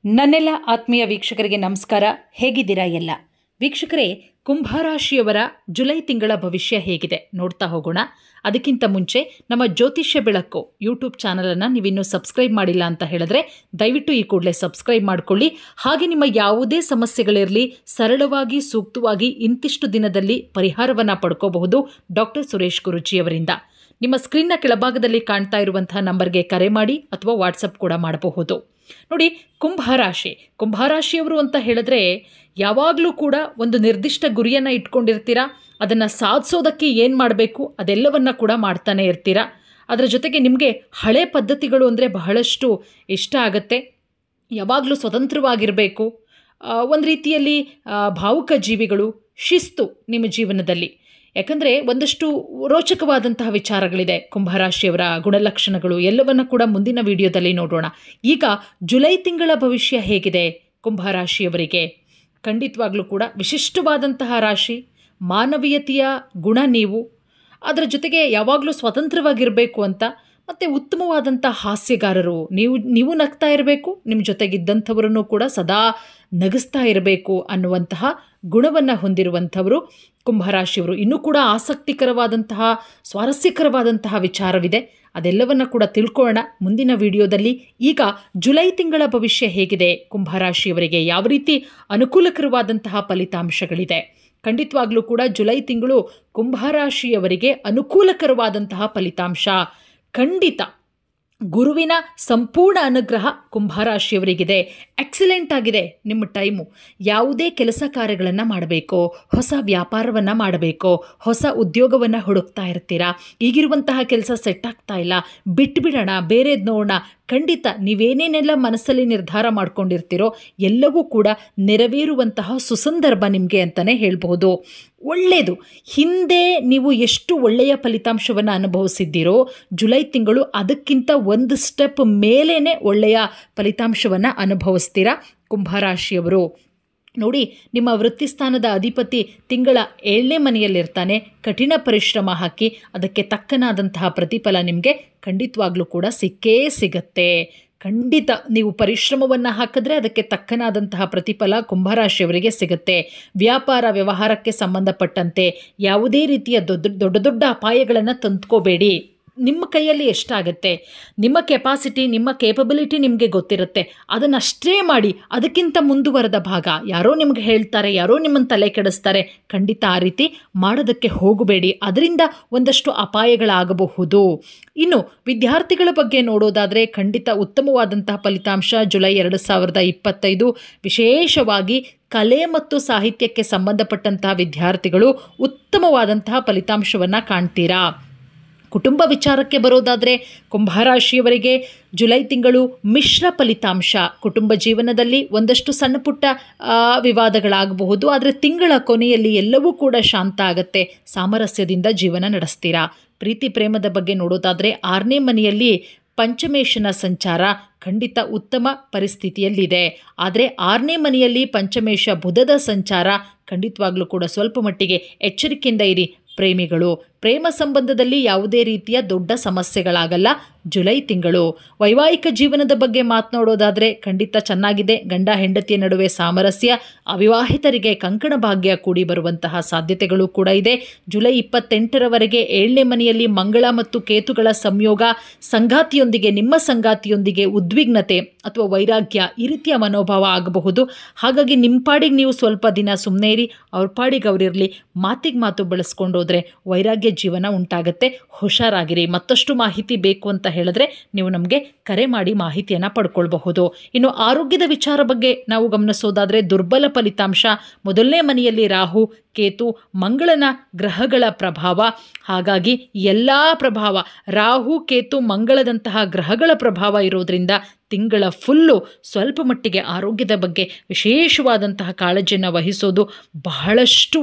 ನನ್ನೆಲ್ಲ ಆತ್ಮೀಯ ವೀಕ್ಷಕರಿಗೆ ನಮಸ್ಕಾರ. ಹೇಗಿದ್ದೀರಾ ಎಲ್ಲ ವೀಕ್ಷಕರೇ? ಕುಂಭರಾಶಿಯವರ ಜುಲೈ ತಿಂಗಳ ಭವಿಷ್ಯ ಹೇಗಿದೆ ನೋಡ್ತಾ ಹೋಗೋಣ. ಅದಕ್ಕಿಂತ ಮುಂಚೆ ನಮ್ಮ ಜ್ಯೋತಿಷ್ಯ ಬೆಳಕು ಯೂಟ್ಯೂಬ್ ಚಾನಲನ್ನು ನೀವಿನ್ನೂ ಸಬ್ಸ್ಕ್ರೈಬ್ ಮಾಡಿಲ್ಲ ಅಂತ ಹೇಳಿದ್ರೆ ದಯವಿಟ್ಟು ಈ ಕೂಡಲೇ ಸಬ್ಸ್ಕ್ರೈಬ್ ಮಾಡಿಕೊಳ್ಳಿ. ಹಾಗೆ ನಿಮ್ಮ ಯಾವುದೇ ಸಮಸ್ಯೆಗಳಿರಲಿ ಸರಳವಾಗಿ ಸೂಕ್ತವಾಗಿ ಇಂತಿಷ್ಟು ದಿನದಲ್ಲಿ ಪರಿಹಾರವನ್ನು ಪಡ್ಕೋಬಹುದು ಡಾಕ್ಟರ್ ಸುರೇಶ್ ಗುರೂಜಿಯವರಿಂದ. ನಿಮ್ಮ ಸ್ಕ್ರೀನ್ನ ಕೆಳಭಾಗದಲ್ಲಿ ಕಾಣ್ತಾ ಇರುವಂತಹ ನಂಬರ್ಗೆ ಕರೆ ಮಾಡಿ ಅಥವಾ ವಾಟ್ಸಪ್ ಕೂಡ ಮಾಡಬಹುದು. ನೋಡಿ, ಕುಂಭರಾಶಿಯವರು ಅಂತ ಹೇಳಿದ್ರೆ ಯಾವಾಗಲೂ ಕೂಡ ಒಂದು ನಿರ್ದಿಷ್ಟ ಗುರಿಯನ್ನು ಇಟ್ಕೊಂಡಿರ್ತೀರಾ. ಅದನ್ನು ಸಾಧಿಸೋದಕ್ಕೆ ಏನು ಮಾಡಬೇಕು ಅದೆಲ್ಲವನ್ನು ಕೂಡ ಮಾಡ್ತಾನೆ ಇರ್ತೀರಾ. ಅದರ ಜೊತೆಗೆ ನಿಮಗೆ ಹಳೆ ಪದ್ಧತಿಗಳು ಅಂದರೆ ಬಹಳಷ್ಟು ಇಷ್ಟ ಆಗುತ್ತೆ. ಯಾವಾಗಲೂ ಸ್ವತಂತ್ರವಾಗಿರಬೇಕು. ಒಂದು ರೀತಿಯಲ್ಲಿ ಭಾವುಕ ಜೀವಿಗಳು, ಶಿಸ್ತು ನಿಮ್ಮ ಜೀವನದಲ್ಲಿ. ಯಾಕಂದರೆ ಒಂದಷ್ಟು ರೋಚಕವಾದಂತಹ ವಿಚಾರಗಳಿದೆ ಕುಂಭರಾಶಿಯವರ ಗುಣಲಕ್ಷಣಗಳು, ಎಲ್ಲವನ್ನು ಕೂಡ ಮುಂದಿನ ವಿಡಿಯೋದಲ್ಲಿ ನೋಡೋಣ. ಈಗ ಜುಲೈ ತಿಂಗಳ ಭವಿಷ್ಯ ಹೇಗಿದೆ ಕುಂಭರಾಶಿಯವರಿಗೆ? ಖಂಡಿತವಾಗ್ಲೂ ಕೂಡ ವಿಶಿಷ್ಟವಾದಂತಹ ರಾಶಿ, ಮಾನವೀಯತೆಯ ಗುಣ ನೀವು. ಅದರ ಜೊತೆಗೆ ಯಾವಾಗಲೂ ಸ್ವತಂತ್ರವಾಗಿರಬೇಕು ಅಂತ, ಮತ್ತು ಉತ್ತಮವಾದಂಥ ಹಾಸ್ಯಗಾರರು ನೀವು ನಗ್ತಾ ಇರಬೇಕು, ನಿಮ್ಮ ಜೊತೆಗಿದ್ದಂಥವರನ್ನು ಕೂಡ ಸದಾ ನಗಿಸ್ತಾ ಇರಬೇಕು ಅನ್ನುವಂತಹ ಗುಣವನ್ನು ಹೊಂದಿರುವಂಥವರು ಕುಂಭರಾಶಿಯವರು. ಇನ್ನೂ ಕೂಡ ಆಸಕ್ತಿಕರವಾದಂತಹ ಸ್ವಾರಸ್ಯಕರವಾದಂತಹ ವಿಚಾರವಿದೆ, ಅದೆಲ್ಲವನ್ನು ಕೂಡ ತಿಳ್ಕೊಳ್ಳೋಣ ಮುಂದಿನ ವಿಡಿಯೋದಲ್ಲಿ. ಈಗ ಜುಲೈ ತಿಂಗಳ ಭವಿಷ್ಯ ಹೇಗಿದೆ ಕುಂಭರಾಶಿಯವರಿಗೆ, ಯಾವ ರೀತಿ ಅನುಕೂಲಕರವಾದಂತಹ ಫಲಿತಾಂಶಗಳಿದೆ? ಖಂಡಿತವಾಗ್ಲೂ ಕೂಡ ಜುಲೈ ತಿಂಗಳು ಕುಂಭರಾಶಿಯವರಿಗೆ ಅನುಕೂಲಕರವಾದಂತಹ ಫಲಿತಾಂಶ ಖಂಡಿತ. ಗುರುವಿನ ಸಂಪೂರ್ಣ ಅನುಗ್ರಹ ಕುಂಭರಾಶಿಯವರಿಗಿದೆ. ಎಕ್ಸಲೆಂಟ್ ಆಗಿದೆ ನಿಮ್ಮ ಟೈಮು. ಯಾವುದೇ ಕೆಲಸ ಕಾರ್ಯಗಳನ್ನು ಮಾಡಬೇಕು, ಹೊಸ ವ್ಯಾಪಾರವನ್ನು ಮಾಡಬೇಕು, ಹೊಸ ಉದ್ಯೋಗವನ್ನು ಹುಡುಕ್ತಾ ಇರ್ತೀರಾ. ಈಗಿರುವಂತಹ ಕೆಲಸ ಸೆಟ್ ಆಗ್ತಾ ಇಲ್ಲ, ಬಿಟ್ಬಿಡೋಣ, ಬೇರೆದು ನೋಡೋಣ. ಖಂಡಿತ ನೀವೇನೇನೆಲ್ಲ ಮನಸ್ಸಲ್ಲಿ ನಿರ್ಧಾರ ಮಾಡ್ಕೊಂಡಿರ್ತೀರೋ ಎಲ್ಲವೂ ಕೂಡ ನೆರವೇರುವಂತಹ ಸುಸಂದರ್ಭ ನಿಮಗೆ ಅಂತಲೇ ಹೇಳ್ಬೋದು. ಒಳ್ಳೆಯದು. ಹಿಂದೆ ನೀವು ಎಷ್ಟು ಒಳ್ಳೆಯ ಫಲಿತಾಂಶವನ್ನು ಅನುಭವಿಸಿದ್ದೀರೋ ಜುಲೈ ತಿಂಗಳು ಅದಕ್ಕಿಂತ ಒಂದು ಸ್ಟೆಪ್ ಮೇಲೇ ಒಳ್ಳೆಯ ಫಲಿತಾಂಶವನ್ನು ಅನುಭವಿಸ್ತೀರಾ ಕುಂಭರಾಶಿಯವರು. ನೋಡಿ, ನಿಮ್ಮ ವೃತ್ತಿಸ್ಥಾನದ ಅಧಿಪತಿ ತಿಂಗಳ 7ನೇ ಮನೆಯಲ್ಲಿರ್ತಾನೆ. ಕಠಿಣ ಪರಿಶ್ರಮ ಹಾಕಿ ಅದಕ್ಕೆ ತಕ್ಕನಾದಂತಹ ಪ್ರತಿಫಲ ನಿಮಗೆ ಖಂಡಿತವಾಗ್ಲೂ ಕೂಡ ಸಿಕ್ಕೇ ಸಿಗತ್ತೆ. ಖಂಡಿತ ನೀವು ಪರಿಶ್ರಮವನ್ನು ಹಾಕಿದ್ರೆ ಅದಕ್ಕೆ ತಕ್ಕನಾದಂತಹ ಪ್ರತಿಫಲ ಕುಂಭರಾಶಿಯವರಿಗೆ ಸಿಗುತ್ತೆ. ವ್ಯಾಪಾರ ವ್ಯವಹಾರಕ್ಕೆ ಸಂಬಂಧಪಟ್ಟಂತೆ ಯಾವುದೇ ರೀತಿಯ ದೊಡ್ಡ ಅಪಾಯಗಳನ್ನು ತಂದ್ಕೋಬೇಡಿ. ನಿಮ್ಮ ಕೈಯಲ್ಲಿ ಎಷ್ಟಾಗುತ್ತೆ, ನಿಮ್ಮ ಕೆಪಾಸಿಟಿ, ನಿಮ್ಮ ಕೇಪಬಿಲಿಟಿ ನಿಮಗೆ ಗೊತ್ತಿರುತ್ತೆ, ಅದನ್ನಷ್ಟೇ ಮಾಡಿ. ಅದಕ್ಕಿಂತ ಮುಂದುವರೆದ ಭಾಗ ಯಾರೋ ನಿಮಗೆ ಹೇಳ್ತಾರೆ, ಯಾರೋ ನಿಮ್ಮನ್ನು ತಲೆ ಕೆಡಿಸ್ತಾರೆ, ಖಂಡಿತ ಆ ರೀತಿ ಮಾಡೋದಕ್ಕೆ ಹೋಗಬೇಡಿ. ಅದರಿಂದ ಒಂದಷ್ಟು ಅಪಾಯಗಳಾಗಬಹುದು. ಇನ್ನು ವಿದ್ಯಾರ್ಥಿಗಳ ಬಗ್ಗೆ ನೋಡೋದಾದರೆ ಖಂಡಿತ ಉತ್ತಮವಾದಂತಹ ಫಲಿತಾಂಶ ಜುಲೈ 2025. ವಿಶೇಷವಾಗಿ ಕಲೆ ಮತ್ತು ಸಾಹಿತ್ಯಕ್ಕೆ ಸಂಬಂಧಪಟ್ಟಂತಹ ವಿದ್ಯಾರ್ಥಿಗಳು ಉತ್ತಮವಾದಂತಹ ಫಲಿತಾಂಶವನ್ನು ಕಾಣ್ತೀರಾ. ಕುಟುಂಬ ವಿಚಾರಕ್ಕೆ ಬರೋದಾದರೆ ಕುಂಭರಾಶಿಯವರಿಗೆ ಜುಲೈ ತಿಂಗಳು ಮಿಶ್ರ ಫಲಿತಾಂಶ. ಕುಟುಂಬ ಜೀವನದಲ್ಲಿ ಒಂದಷ್ಟು ಸಣ್ಣ ಪುಟ್ಟ ವಿವಾದಗಳಾಗಬಹುದು, ಆದರೆ ತಿಂಗಳ ಕೊನೆಯಲ್ಲಿ ಎಲ್ಲವೂ ಕೂಡ ಶಾಂತ ಆಗುತ್ತೆ. ಸಾಮರಸ್ಯದಿಂದ ಜೀವನ ನಡೆಸ್ತೀರಾ. ಪ್ರೀತಿ ಪ್ರೇಮದ ಬಗ್ಗೆ ನೋಡೋದಾದರೆ 6ನೇ ಮನೆಯಲ್ಲಿ ಪಂಚಮೇಶನ ಸಂಚಾರ ಖಂಡಿತ ಉತ್ತಮ ಪರಿಸ್ಥಿತಿಯಲ್ಲಿದೆ. ಆದರೆ 6ನೇ ಮನೆಯಲ್ಲಿ ಪಂಚಮೇಶ ಬುಧದ ಸಂಚಾರ ಖಂಡಿತವಾಗ್ಲೂ ಕೂಡ ಸ್ವಲ್ಪ ಮಟ್ಟಿಗೆ ಎಚ್ಚರಿಕೆಯಿಂದ ಇರಿ ಪ್ರೇಮಿಗಳು. ಪ್ರೇಮ ಸಂಬಂಧದಲ್ಲಿ ಯಾವುದೇ ರೀತಿಯ ದೊಡ್ಡ ಸಮಸ್ಯೆಗಳಾಗಲ್ಲ ಜುಲೈ ತಿಂಗಳು. ವೈವಾಹಿಕ ಜೀವನದ ಬಗ್ಗೆ ಮಾತನಾಡೋದಾದರೆ ಖಂಡಿತ ಚೆನ್ನಾಗಿದೆ. ಗಂಡ ಹೆಂಡತಿಯ ನಡುವೆ ಸಾಮರಸ್ಯ, ಅವಿವಾಹಿತರಿಗೆ ಕಂಕಣ ಭಾಗ್ಯ ಕೂಡಿ ಬರುವಂತಹ ಸಾಧ್ಯತೆಗಳು ಕೂಡ ಇದೆ. ಜುಲೈ 28ರವರೆಗೆ 7ನೇ ಮನೆಯಲ್ಲಿ ಮಂಗಳ ಮತ್ತು ಕೇತುಗಳ ಸಂಯೋಗ. ನಿಮ್ಮ ಸಂಗಾತಿಯೊಂದಿಗೆ ಉದ್ವಿಗ್ನತೆ ಅಥವಾ ವೈರಾಗ್ಯ ಈ ರೀತಿಯ ಮನೋಭಾವ ಆಗಬಹುದು. ಹಾಗಾಗಿ ನಿಮ್ಮ ಪಾಡಿಗೆ ನೀವು ಸ್ವಲ್ಪ ದಿನ ಸುಮ್ಮನೆ ಇರಿ, ಅವ್ರ ಪಾಡಿಗೆ ಅವರಿರಲಿ. ಮಾತಿಗೆ ಮಾತು ಬೆಳೆಸ್ಕೊಂಡು ಹೋದರೆ ವೈರಾಗ್ಯ ಜೀವನ ಉಂಟಾಗುತ್ತೆ. ಹುಷಾರಾಗಿರಿ. ಮತ್ತಷ್ಟು ಮಾಹಿತಿ ಬೇಕು ಅಂತ ಹೇಳಿದ್ರೆ ನೀವು ನಮಗೆ ಕರೆ ಮಾಡಿ ಮಾಹಿತಿಯನ್ನು ಪಡ್ಕೊಳ್ಬಹುದು. ಇನ್ನು ಆರೋಗ್ಯದ ವಿಚಾರ ಬಗ್ಗೆ ನಾವು ಗಮನಿಸೋದಾದರೆ ದುರ್ಬಲ ಫಲಿತಾಂಶ. ಮೊದಲನೇ ಮನೆಯಲ್ಲಿ ರಾಹು ಕೇತು ಮಂಗಳನ ಗ್ರಹಗಳ ಪ್ರಭಾವ. ಹಾಗಾಗಿ ಎಲ್ಲ ಪ್ರಭಾವ, ರಾಹು ಕೇತು ಮಂಗಳದಂತಹ ಗ್ರಹಗಳ ಪ್ರಭಾವ ಇರೋದ್ರಿಂದ ತಿಂಗಳ ಫುಲ್ಲು ಸ್ವಲ್ಪ ಮಟ್ಟಿಗೆ ಆರೋಗ್ಯದ ಬಗ್ಗೆ ವಿಶೇಷವಾದಂತಹ ಕಾಳಜಿಯನ್ನು ವಹಿಸೋದು ಬಹಳಷ್ಟು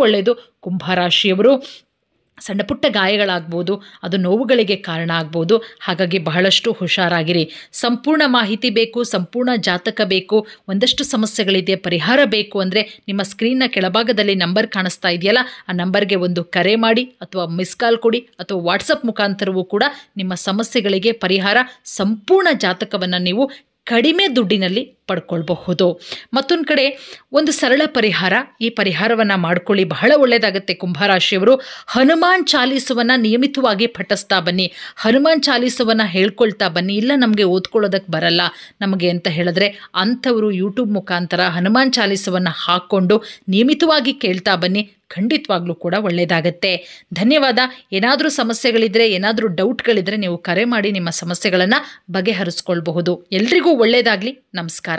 ಒಳ್ಳೆಯದು ಕುಂಭರಾಶಿಯವರು. ಸಣ್ಣ ಪುಟ್ಟ ಗಾಯಗಳಾಗ್ಬೋದು, ಅದು ನೋವುಗಳಿಗೆ ಕಾರಣ ಆಗ್ಬೋದು. ಹಾಗಾಗಿ ಬಹಳಷ್ಟು ಹುಷಾರಾಗಿರಿ. ಸಂಪೂರ್ಣ ಮಾಹಿತಿ ಬೇಕು, ಸಂಪೂರ್ಣ ಜಾತಕ ಬೇಕು, ಒಂದಷ್ಟು ಸಮಸ್ಯೆಗಳಿದೆ, ಪರಿಹಾರ ಬೇಕು ಅಂದರೆ ನಿಮ್ಮ ಸ್ಕ್ರೀನ್ನ ಕೆಳಭಾಗದಲ್ಲಿ ನಂಬರ್ ಕಾಣಿಸ್ತಾ ಇದೆಯಲ್ಲ, ಆ ನಂಬರ್ಗೆ ಒಂದು ಕರೆ ಮಾಡಿ ಅಥವಾ ಮಿಸ್ ಕಾಲ್ ಕೊಡಿ ಅಥವಾ ವಾಟ್ಸಪ್ ಮುಖಾಂತರವೂ ಕೂಡ ನಿಮ್ಮ ಸಮಸ್ಯೆಗಳಿಗೆ ಪರಿಹಾರ, ಸಂಪೂರ್ಣ ಜಾತಕವನ್ನು ನೀವು ಕಡಿಮೆ ದುಡ್ಡಿನಲ್ಲಿ ಪಡ್ಕೊಳ್ಬಹುದು. ಮತ್ತೊಂದು ಕಡೆ ಒಂದು ಸರಳ ಪರಿಹಾರ, ಈ ಪರಿಹಾರವನ್ನು ಮಾಡ್ಕೊಳ್ಳಿ, ಬಹಳ ಒಳ್ಳೆಯದಾಗುತ್ತೆ ಕುಂಭರಾಶಿಯವರು. ಹನುಮಾನ್ ಚಾಲೀಸವನ್ನು ನಿಯಮಿತವಾಗಿ ಪಠಿಸ್ತಾ ಬನ್ನಿ, ಹನುಮಾನ್ ಚಾಲೀಸವನ್ನು ಹೇಳ್ಕೊಳ್ತಾ ಬನ್ನಿ. ಇಲ್ಲ ನಮಗೆ ಓದ್ಕೊಳ್ಳೋದಕ್ಕೆ ಬರಲ್ಲ ನಮಗೆ ಅಂತ ಹೇಳಿದ್ರೆ ಅಂಥವರು ಯೂಟ್ಯೂಬ್ ಮುಖಾಂತರ ಹನುಮಾನ್ ಚಾಲೀಸವನ್ನು ಹಾಕ್ಕೊಂಡು ನಿಯಮಿತವಾಗಿ ಕೇಳ್ತಾ ಬನ್ನಿ, ಖಂಡಿತವಾಗ್ಲೂ ಕೂಡ ಒಳ್ಳೆಯದಾಗತ್ತೆ. ಧನ್ಯವಾದ. ಏನಾದರೂ ಸಮಸ್ಯೆಗಳಿದ್ದರೆ, ಏನಾದರೂ ಡೌಟ್ಗಳಿದ್ದರೆ ನೀವು ಕರೆ ಮಾಡಿ ನಿಮ್ಮ ಸಮಸ್ಯೆಗಳನ್ನು ಬಗೆಹರಿಸ್ಕೊಳ್ಬಹುದು. ಎಲ್ರಿಗೂ ಒಳ್ಳೆಯದಾಗಲಿ. ನಮಸ್ಕಾರ.